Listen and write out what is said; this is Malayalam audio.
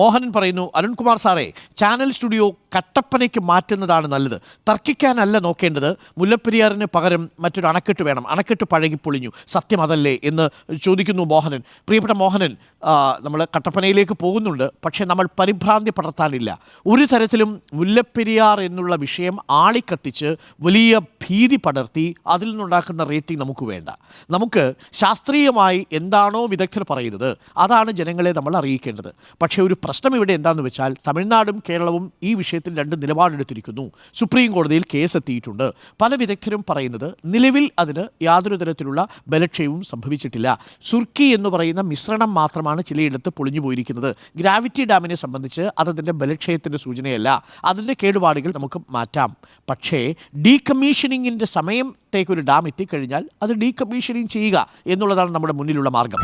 മോഹനൻ പറയുന്നു, അരുൺകുമാർ സാറേ, ചാനൽ സ്റ്റുഡിയോ കട്ടപ്പനയ്ക്ക് മാറ്റുന്നതാണ് നല്ലത്. തർക്കിക്കാനല്ല നോക്കേണ്ടത്. മുല്ലപ്പെരിയാറിന് പകരം മറ്റൊരു അണക്കെട്ട് വേണം. അണക്കെട്ട് പഴകി പൊളിഞ്ഞു. സത്യം അതല്ലേ എന്ന് ചോദിക്കുന്നു മോഹനൻ. പ്രിയപ്പെട്ട മോഹനൻ, നമ്മൾ കട്ടപ്പനയിലേക്ക് പോകുന്നുണ്ട്. പക്ഷേ നമ്മൾ പരിഭ്രാന്തി പടർത്താനില്ല. ഒരു തരത്തിലും മുല്ലപ്പെരിയാർ എന്നുള്ള വിഷയം ആളിക്കത്തിച്ച് വലിയ ഭീതി പടർത്തി അതിൽ നിന്നുണ്ടാക്കുന്ന റേറ്റിംഗ് നമുക്ക് വേണ്ട. നമുക്ക് ശാസ്ത്രീയമായി എന്താണോ വിദഗ്ധർ പറയുന്നത് അതാണ് ജനങ്ങളെ നമ്മൾ അറിയിക്കേണ്ടത്. പക്ഷേ ഒരു പ്രശ്നം ഇവിടെ എന്താണെന്ന് വെച്ചാൽ, തമിഴ്നാടും കേരളവും ഈ വിഷയത്തിൽ രണ്ട് നിലപാടെടുത്തിരിക്കുന്നു. സുപ്രീം കോടതിയിൽ കേസ് എത്തിയിട്ടുണ്ട്. പല വിദഗ്ധരും പറയുന്നത് നിലവിൽ അതിന് യാതൊരു തരത്തിലുള്ള ബലക്ഷയവും സംഭവിച്ചിട്ടില്ല. സുർക്കി എന്ന് പറയുന്ന മിശ്രണം മാത്രമാണ് ചിലയിടത്ത് പൊളിഞ്ഞു പോയിരിക്കുന്നത്. ഗ്രാവിറ്റി ഡാമിനെ സംബന്ധിച്ച് അതതിൻ്റെ ബലക്ഷയത്തിൻ്റെ സൂചനയല്ല. അതിൻ്റെ കേടുപാടുകൾ നമുക്ക് മാറ്റാം. പക്ഷേ ഡീകമ്മീഷനിങ്ങിൻ്റെ സമയത്തേക്കൊരു ഡാം എത്തിക്കഴിഞ്ഞാൽ അത് ഡീകമ്മീഷനിങ് ചെയ്യുക എന്നുള്ളതാണ് നമ്മുടെ മുന്നിലുള്ള മാർഗം.